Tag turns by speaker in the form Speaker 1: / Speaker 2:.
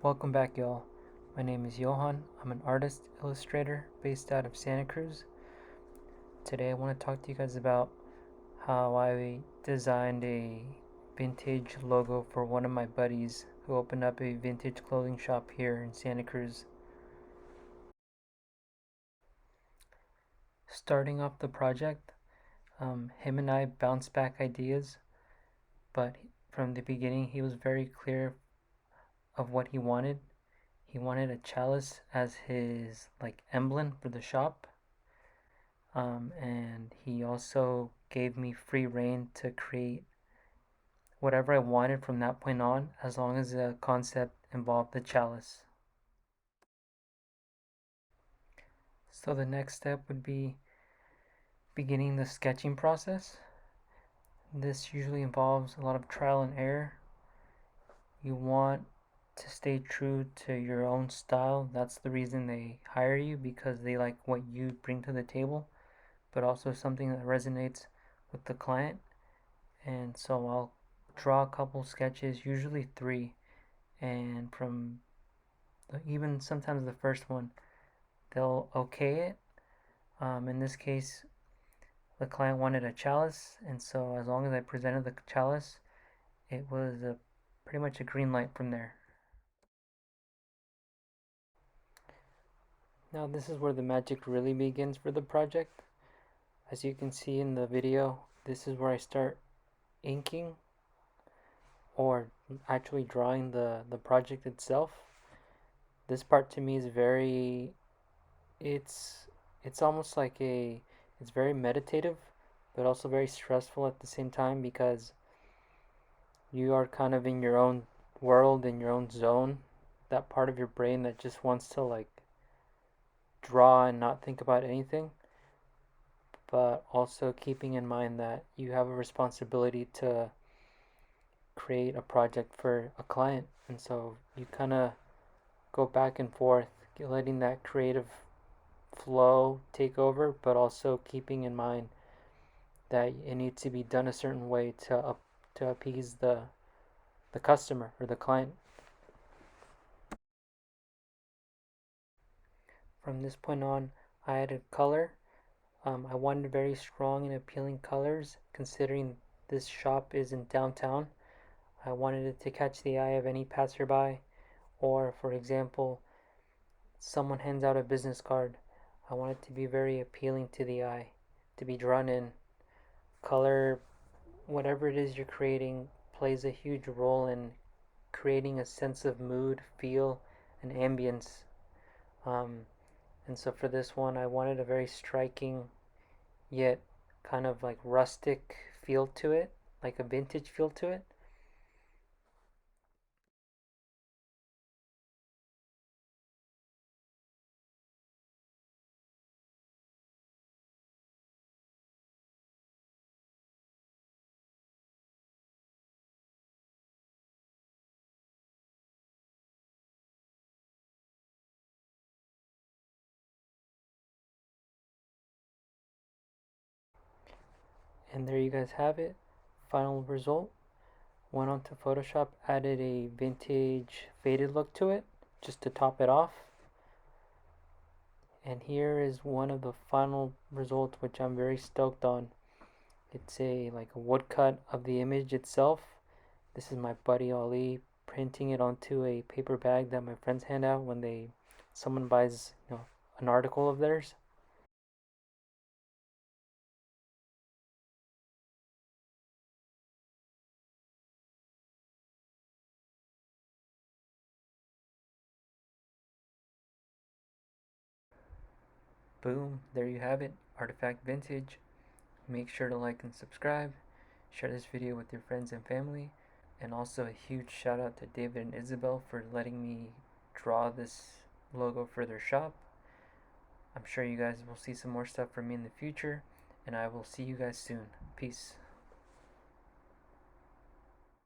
Speaker 1: Welcome back, y'all. My name is Johan. I'm an artist illustrator based out of Santa Cruz. Today, I want to talk to you guys about how I designed a vintage logo for one of my buddies who opened up a vintage clothing shop here in Santa Cruz. Starting off the project, him and I bounced back ideas, but from the beginning, he was very clear of what he wanted. He wanted a chalice as his emblem for the shop. And he also gave me free reign to create whatever I wanted from that point on, as long as the concept involved the chalice. So the next step would be beginning the sketching process. This usually involves a lot of trial and error. You want to stay true to your own style. That's the reason they hire you, because they like what you bring to the table, but also something that resonates with the client. And so I'll draw a couple sketches, usually three, and from even sometimes the first one, they'll okay it. In this case, the client wanted a chalice, and so as long as I presented the chalice, it was pretty much a green light from there. Now, this is where the magic really begins for the project. As you can see in the video, this is where I start inking or actually drawing the project itself. This part to me is very it's it's almost like it's very meditative, but also very stressful at the same time, because you are kind of in your own world, in your own zone, that part of your brain that just wants to draw and not think about anything, but also keeping in mind that you have a responsibility to create a project for a client. And so you kind of go back and forth, letting that creative flow take over, but also keeping in mind that it needs to be done a certain way to appease the customer or the client. From this point on, I added color. I wanted very strong and appealing colors, considering this shop is in downtown. I wanted it to catch the eye of any passerby, or for example, someone hands out a business card. I want it to be very appealing to the eye, to be drawn in. Color, whatever it is you're creating, plays a huge role in creating a sense of mood, feel, and ambience. Um, and so for this one, I wanted a very striking, yet kind of rustic feel to it, like a vintage feel to it. And there you guys have it. Final result. Went on to Photoshop, added a vintage faded look to it, just to top it off. And here is one of the final results, which I'm very stoked on. It's a woodcut of the image itself. This is my buddy Ali printing it onto a paper bag that my friends hand out when someone buys an article of theirs. Boom, there you have it, Artifact Vintage. Make sure to like and subscribe. Share this video with your friends and family. And also a huge shout out to David and Isabel for letting me draw this logo for their shop. I'm sure you guys will see some more stuff from me in the future, and I will see you guys soon. Peace.